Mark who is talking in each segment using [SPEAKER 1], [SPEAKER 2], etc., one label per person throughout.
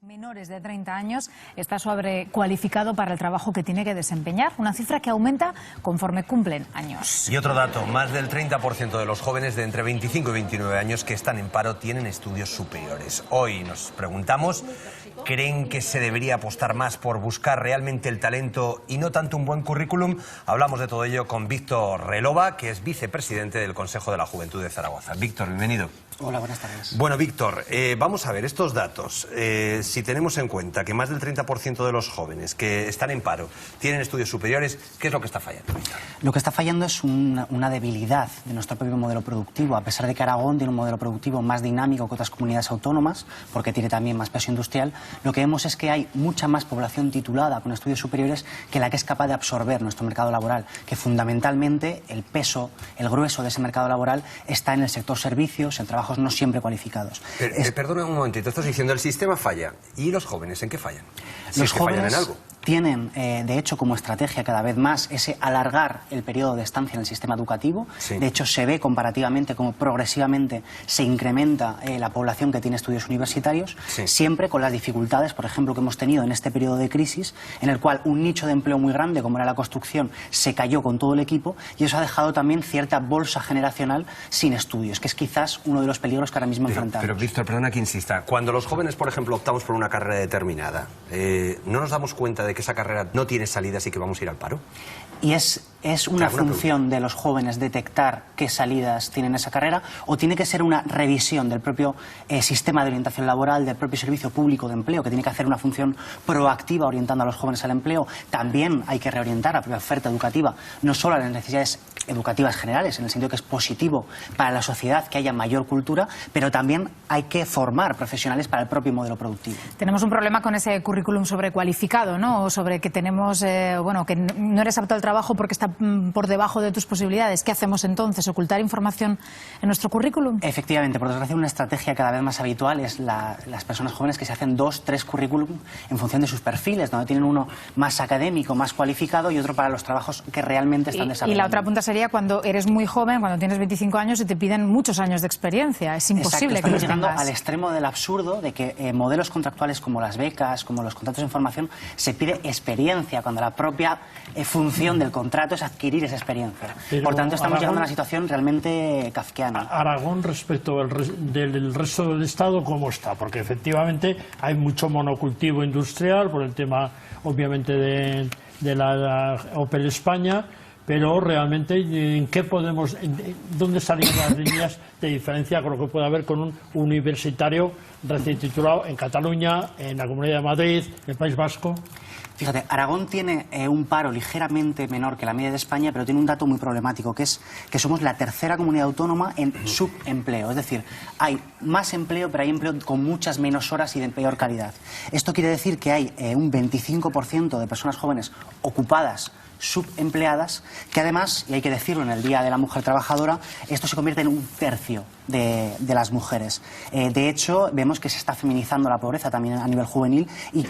[SPEAKER 1] Menores de 30 años está sobrecualificado para el trabajo que tiene que desempeñar, una cifra que aumenta conforme cumplen años.
[SPEAKER 2] Y otro dato, más del 30% de los jóvenes de entre 25 y 29 años que están en paro tienen estudios superiores. Hoy nos preguntamos, ¿creen que se debería apostar más por buscar realmente el talento y no tanto un buen currículum? Hablamos de todo ello con Víctor Relova, que es vicepresidente del Consejo de la Juventud de Zaragoza. Víctor, bienvenido.
[SPEAKER 3] Hola, buenas tardes.
[SPEAKER 2] Bueno, Víctor, vamos a ver estos datos. Si tenemos en cuenta que más del 30% de los jóvenes que están en paro tienen estudios superiores, ¿qué es lo que está fallando, Víctor?
[SPEAKER 3] Lo que está fallando es una debilidad de nuestro propio modelo productivo. A pesar de que Aragón tiene un modelo productivo más dinámico que otras comunidades autónomas, porque tiene también más peso industrial, lo que vemos es que hay mucha más población titulada con estudios superiores que la que es capaz de absorber nuestro mercado laboral, que fundamentalmente el peso, el grueso de ese mercado laboral está en el sector servicios, en trabajos no siempre cualificados.
[SPEAKER 2] Perdona un momentito, estás diciendo el sistema falla. ¿Y los jóvenes en qué fallan? Si
[SPEAKER 3] Los
[SPEAKER 2] es que
[SPEAKER 3] jóvenes
[SPEAKER 2] fallan en algo.
[SPEAKER 3] Tienen, de hecho, como estrategia cada vez más ese alargar el periodo de estancia en el sistema educativo.
[SPEAKER 2] Sí.
[SPEAKER 3] De hecho, se ve comparativamente como progresivamente se incrementa la población que tiene estudios universitarios,
[SPEAKER 2] Sí.
[SPEAKER 3] siempre con las dificultades, por ejemplo, que hemos tenido en este periodo de crisis, en el cual un nicho de empleo muy grande, como era la construcción, se cayó con todo el equipo y eso ha dejado también cierta bolsa generacional sin estudios, que es quizás uno de los peligros que ahora mismo enfrentamos.
[SPEAKER 2] Pero Víctor, perdona que insista. Cuando los jóvenes, por ejemplo, optamos por una carrera determinada, ¿no nos damos cuenta de que esa carrera no tiene salida, así que vamos a ir al paro?
[SPEAKER 3] Y es una función de los jóvenes detectar qué salidas tienen esa carrera, o tiene que ser una revisión del propio sistema de orientación laboral, del propio servicio público de empleo, que tiene que hacer una función proactiva orientando a los jóvenes al empleo. También hay que reorientar la propia oferta educativa, no solo a las necesidades educativas generales, en el sentido que es positivo para la sociedad que haya mayor cultura, pero también hay que formar profesionales para el propio modelo productivo.
[SPEAKER 1] Tenemos un problema con ese currículum sobrecualificado, ¿no? O sobre que tenemos, que no eres apto al trabajo porque está por debajo de tus posibilidades. ¿Qué hacemos entonces? ¿Ocultar información en nuestro currículum?
[SPEAKER 3] Efectivamente, por desgracia, una estrategia cada vez más habitual es las personas jóvenes que se hacen 2, 3 currículum en función de sus perfiles, donde tienen uno más académico, más cualificado y otro para los trabajos que realmente están desarrollando.
[SPEAKER 1] Y la otra punta sería cuando eres muy joven, cuando tienes 25 años y te piden muchos años de experiencia. Es imposible.
[SPEAKER 3] Exacto,
[SPEAKER 1] que
[SPEAKER 3] estamos llegando
[SPEAKER 1] tengas.
[SPEAKER 3] al extremo del absurdo de que modelos contractuales como las becas, como los contratos de formación, se pide experiencia, cuando la propia función del contrato es adquirir esa experiencia.
[SPEAKER 4] Pero
[SPEAKER 3] por tanto, estamos
[SPEAKER 4] Aragón,
[SPEAKER 3] llegando a una situación realmente kafkiana.
[SPEAKER 4] Aragón, respecto del resto del Estado, ¿cómo está? Porque efectivamente hay mucho monocultivo industrial por el tema, obviamente, de la Opel España, pero realmente, ¿dónde salen las líneas de diferencia con lo que puede haber con un universitario recién titulado en Cataluña, en la Comunidad de Madrid, en el País Vasco?
[SPEAKER 3] Fíjate, Aragón tiene un paro ligeramente menor que la media de España, pero tiene un dato muy problemático, que es que somos la tercera comunidad autónoma en subempleo. Es decir, hay más empleo, pero hay empleo con muchas menos horas y de peor calidad. Esto quiere decir que hay un 25% de personas jóvenes ocupadas, subempleadas, que además, y hay que decirlo en el Día de la Mujer Trabajadora, esto se convierte en un tercio de las mujeres. De hecho, vemos que se está feminizando la pobreza también a nivel juvenil, y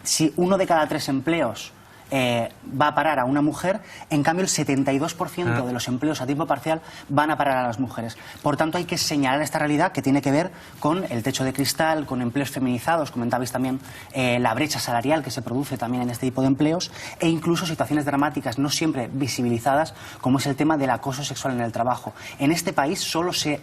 [SPEAKER 3] si 1 de cada 3 empleos va a parar a una mujer, en cambio el 72% de los empleos a tiempo parcial van a parar a las mujeres. Por tanto, hay que señalar esta realidad que tiene que ver con el techo de cristal, con empleos feminizados, comentabais también la brecha salarial que se produce también en este tipo de empleos, e incluso situaciones dramáticas no siempre visibilizadas, como es el tema del acoso sexual en el trabajo. En este país solo se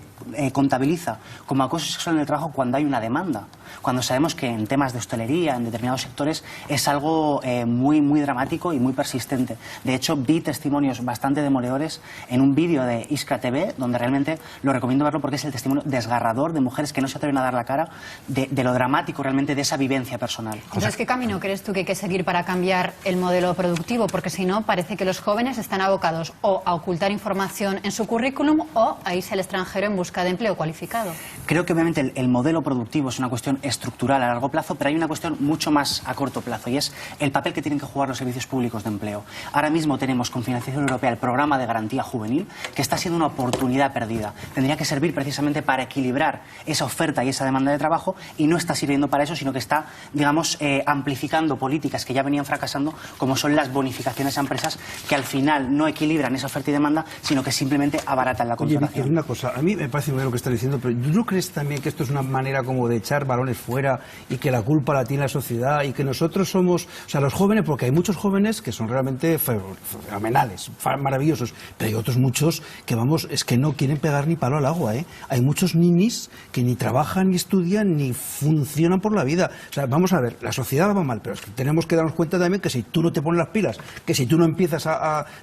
[SPEAKER 3] contabiliza como acoso sexual en el trabajo cuando hay una demanda, cuando sabemos que en temas de hostelería, en determinados sectores, es algo muy dramático y muy persistente. De hecho, vi testimonios bastante demoledores en un vídeo de Iskra TV, donde realmente lo recomiendo verlo porque es el testimonio desgarrador de mujeres que no se atreven a dar la cara de lo dramático realmente de esa vivencia personal.
[SPEAKER 5] Entonces, ¿qué camino crees tú que hay que seguir para cambiar el modelo productivo? Porque si no, parece que los jóvenes están abocados o a ocultar información en su currículum o a irse al extranjero en busca de empleo cualificado.
[SPEAKER 3] Creo que obviamente el modelo productivo es una cuestión estructural a largo plazo, pero hay una cuestión mucho más a corto plazo, y es el papel que tienen que jugar los servicios servicios públicos de empleo. Ahora mismo tenemos con financiación europea el programa de garantía juvenil, que está siendo una oportunidad perdida. Tendría que servir precisamente para equilibrar esa oferta y esa demanda de trabajo, y no está sirviendo para eso, sino que está, digamos, amplificando políticas que ya venían fracasando, como son las bonificaciones a empresas, que al final no equilibran esa oferta y demanda, sino que simplemente abaratan la contratación.
[SPEAKER 6] Oye, Víctor, una cosa, a mí me parece muy bien lo que estás diciendo, pero ¿no crees también que esto es una manera como de echar balones fuera y que la culpa la tiene la sociedad y que nosotros somos, o sea, los jóvenes, porque hay muchos jóvenes que son realmente fenomenales, maravillosos, pero hay otros muchos que, vamos, es que no quieren pegar ni palo al agua, ¿eh? Hay muchos ninis que ni trabajan, ni estudian, ni funcionan por la vida. O sea, vamos a ver, la sociedad va mal, pero es que tenemos que darnos cuenta también que si tú no te pones las pilas, que si tú no empiezas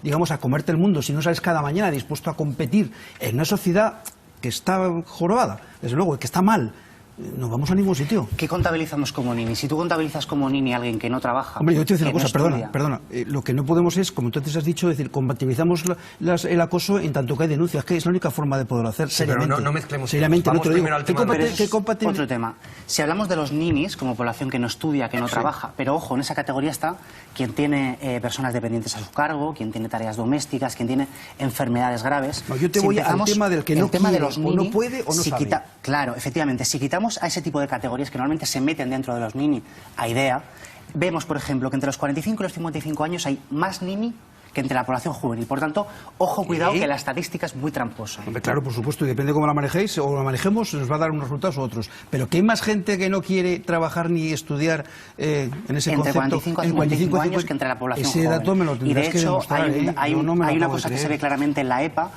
[SPEAKER 6] digamos, a comerte el mundo, si no sales cada mañana dispuesto a competir en una sociedad que está jorobada, desde luego, que está mal, no vamos a ningún sitio.
[SPEAKER 3] ¿Qué contabilizamos como nini? Si tú contabilizas como nini a alguien que no trabaja...
[SPEAKER 6] Hombre, yo te voy a decir una cosa,
[SPEAKER 3] no
[SPEAKER 6] perdona. Lo que no podemos es, como entonces has dicho, decir, compatibilizamos el acoso en tanto que hay denuncias, que es la única forma de poderlo hacer, seriamente.
[SPEAKER 2] Pero no mezclemos.
[SPEAKER 6] Seriamente,
[SPEAKER 2] Vamos
[SPEAKER 6] no te lo
[SPEAKER 2] primero
[SPEAKER 6] digo.
[SPEAKER 2] al tema
[SPEAKER 3] Otro tema. Si hablamos de los ninis como población que no estudia, que no trabaja, pero ojo, en esa categoría está quien tiene personas dependientes a su cargo, quien tiene tareas domésticas, quien tiene enfermedades graves.
[SPEAKER 6] No, yo te voy al tema del que no quiere,
[SPEAKER 3] de los
[SPEAKER 6] o
[SPEAKER 3] nini,
[SPEAKER 6] no puede o no sabe.
[SPEAKER 3] Claro, efectivamente, si quitamos a ese tipo de categorías que normalmente se meten dentro de los nini a idea, vemos, por ejemplo, que entre los 45 y los 55 años hay más nini que entre la población juvenil. Por tanto, ojo, cuidado, que la estadística es muy tramposa.
[SPEAKER 6] Hombre, claro, por supuesto, y depende de cómo la manejéis o la manejemos, nos va a dar unos resultados u otros. Pero que hay más gente que no quiere trabajar ni estudiar en ese
[SPEAKER 3] entre
[SPEAKER 6] concepto.
[SPEAKER 3] 45 y 55 años que entre la población
[SPEAKER 6] ese
[SPEAKER 3] joven.
[SPEAKER 6] dato me lo tendrás que demostrar.
[SPEAKER 3] Hay una cosa que se ve claramente en la EPA.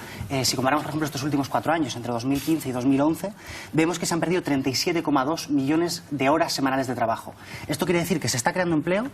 [SPEAKER 3] Si comparamos, por ejemplo, estos últimos 4 años, entre 2015 y 2011, vemos que se han perdido 37,2 millones de horas semanales de trabajo. Esto quiere decir que se está creando empleo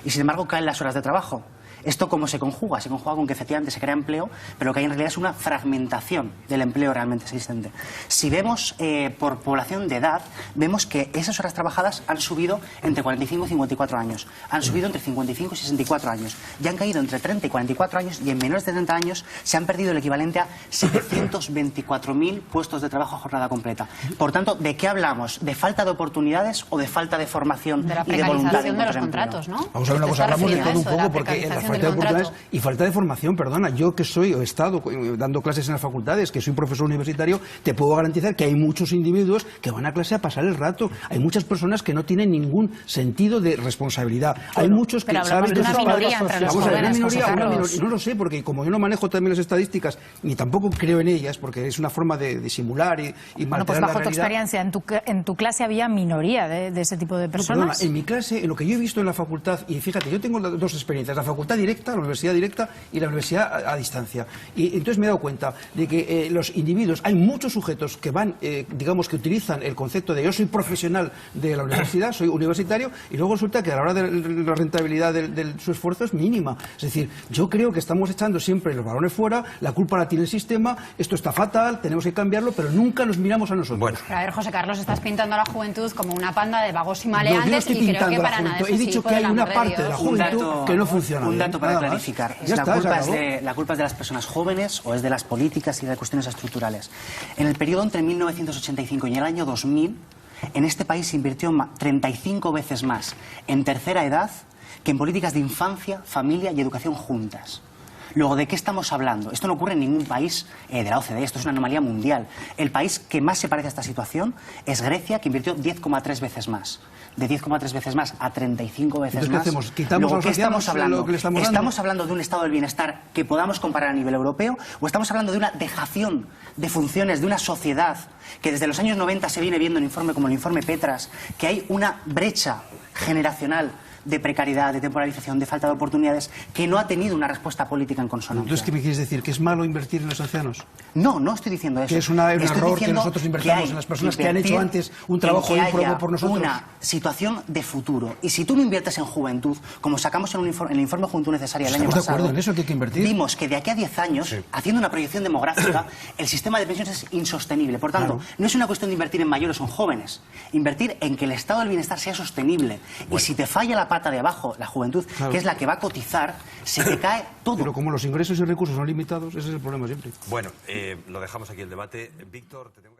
[SPEAKER 3] y, sin embargo, caen las horas de trabajo. ¿Esto cómo se conjuga? Se conjuga con que efectivamente se crea empleo, pero lo que hay en realidad es una fragmentación del empleo realmente existente. Si vemos por población de edad, vemos que esas horas trabajadas han subido entre 45 y 54 años, han subido entre 55 y 64 años, y han caído entre 30 y 44 años, y en menores de 30 años se han perdido el equivalente a 724.000 puestos de trabajo a jornada completa. Por tanto, ¿de qué hablamos? ¿De falta de oportunidades o de falta de formación
[SPEAKER 5] de la
[SPEAKER 3] y de voluntad de
[SPEAKER 5] precarización de los
[SPEAKER 3] encontrar
[SPEAKER 5] contratos,
[SPEAKER 3] empleo?
[SPEAKER 5] ¿no?
[SPEAKER 6] Vamos a ver una cosa, hablamos de todo un poco, porque la falta de oportunidades y falta de formación, perdona, yo que soy, he estado dando clases en las facultades, que soy profesor universitario, te puedo garantizar que hay muchos individuos que van a clase a pasar el rato, hay muchas personas que no tienen ningún sentido de responsabilidad, hay muchos que saben
[SPEAKER 1] de
[SPEAKER 6] que
[SPEAKER 1] una minoría entre los
[SPEAKER 6] vamos a ver,
[SPEAKER 1] jóvenes,
[SPEAKER 6] una
[SPEAKER 1] José
[SPEAKER 6] minoría,
[SPEAKER 1] Carlos.
[SPEAKER 6] no lo sé, porque como yo no manejo también las estadísticas, ni tampoco creo en ellas, porque es una forma de disimular y
[SPEAKER 1] Bueno, pues
[SPEAKER 6] mantener la
[SPEAKER 1] bajo tu
[SPEAKER 6] realidad.
[SPEAKER 1] experiencia, en tu clase había minoría de ese tipo de
[SPEAKER 6] No,
[SPEAKER 1] personas.
[SPEAKER 6] perdona, en mi clase, en lo que yo he visto en la facultad, y fíjate, yo tengo dos experiencias, la facultad directa, la universidad directa y la universidad a distancia. Y entonces me he dado cuenta de que los individuos, hay muchos sujetos que van, digamos, que utilizan el concepto de yo soy profesional de la universidad, soy universitario, y luego resulta que a la hora de la rentabilidad de su esfuerzo es mínima. Es decir, yo creo que estamos echando siempre los balones fuera, la culpa la tiene el sistema, esto está fatal, tenemos que cambiarlo, pero nunca nos miramos a nosotros.
[SPEAKER 2] Bueno.
[SPEAKER 5] Pero a ver, José Carlos, estás pintando a la juventud como una panda de vagos y
[SPEAKER 6] No, yo no
[SPEAKER 5] maleantes,
[SPEAKER 6] estoy
[SPEAKER 5] y creo
[SPEAKER 6] pintando
[SPEAKER 5] que
[SPEAKER 6] a la
[SPEAKER 5] para nada
[SPEAKER 6] juventud.
[SPEAKER 5] es
[SPEAKER 6] He dicho
[SPEAKER 5] así,
[SPEAKER 6] que hay
[SPEAKER 5] por el
[SPEAKER 6] una
[SPEAKER 5] amor de
[SPEAKER 6] parte de la
[SPEAKER 5] Dios.
[SPEAKER 6] juventud que no funciona
[SPEAKER 3] Un
[SPEAKER 6] bien,
[SPEAKER 3] dato para
[SPEAKER 6] nada más.
[SPEAKER 3] clarificar.
[SPEAKER 6] Ya está, se acabó.
[SPEAKER 3] La culpa es de las personas jóvenes o es de las políticas y de cuestiones estructurales. En el periodo entre 1985 y el año 2000, en este país se invirtió 35 veces más en tercera edad que en políticas de infancia, familia y educación juntas. Luego, ¿de qué estamos hablando? Esto no ocurre en ningún país de la OCDE, esto es una anomalía mundial. El país que más se parece a esta situación es Grecia, que invirtió 10,3 veces más. De 10,3 veces más a 35 veces
[SPEAKER 6] Entonces,
[SPEAKER 3] más.
[SPEAKER 6] ¿qué hacemos? ¿Quitamos
[SPEAKER 3] Luego,
[SPEAKER 6] a los
[SPEAKER 3] ¿qué estamos
[SPEAKER 6] ancianos
[SPEAKER 3] hablando?
[SPEAKER 6] lo que le estamos dando?
[SPEAKER 3] ¿Estamos hablando de un estado del bienestar que podamos comparar a nivel europeo o estamos hablando de una dejación de funciones de una sociedad que desde los años 90 se viene viendo en informe como el informe Petras, que hay una brecha generacional de precariedad, de temporalización, de falta de oportunidades, que no ha tenido una respuesta política en consonancia?
[SPEAKER 6] Entonces, ¿qué me quieres decir? ¿Que es malo invertir en los ancianos?
[SPEAKER 3] No, no estoy diciendo eso.
[SPEAKER 6] Que es un error que
[SPEAKER 3] diciendo
[SPEAKER 6] nosotros invertamos
[SPEAKER 3] hay
[SPEAKER 6] en las personas que han
[SPEAKER 3] invertir
[SPEAKER 6] hecho antes un trabajo
[SPEAKER 3] en que
[SPEAKER 6] ímprobo
[SPEAKER 3] haya
[SPEAKER 6] por nosotros.
[SPEAKER 3] una situación de futuro. Y si tú no inviertes en juventud, como sacamos en el informe Juventud Necesaria el año
[SPEAKER 6] Estamos de
[SPEAKER 3] pasado,
[SPEAKER 6] acuerdo en eso, que hay que invertir.
[SPEAKER 3] vimos que de aquí a 10 años, haciendo una proyección demográfica, el sistema de pensiones es insostenible. Por tanto, no es una cuestión de invertir en mayores o en jóvenes. Invertir en que el estado del bienestar sea sostenible. Y si te falla la pata de abajo, la juventud, que es la que va a cotizar, se te cae todo.
[SPEAKER 6] Pero como los ingresos y recursos son limitados, ese es el problema siempre.
[SPEAKER 2] Bueno, lo dejamos aquí el debate. Víctor, te tengo...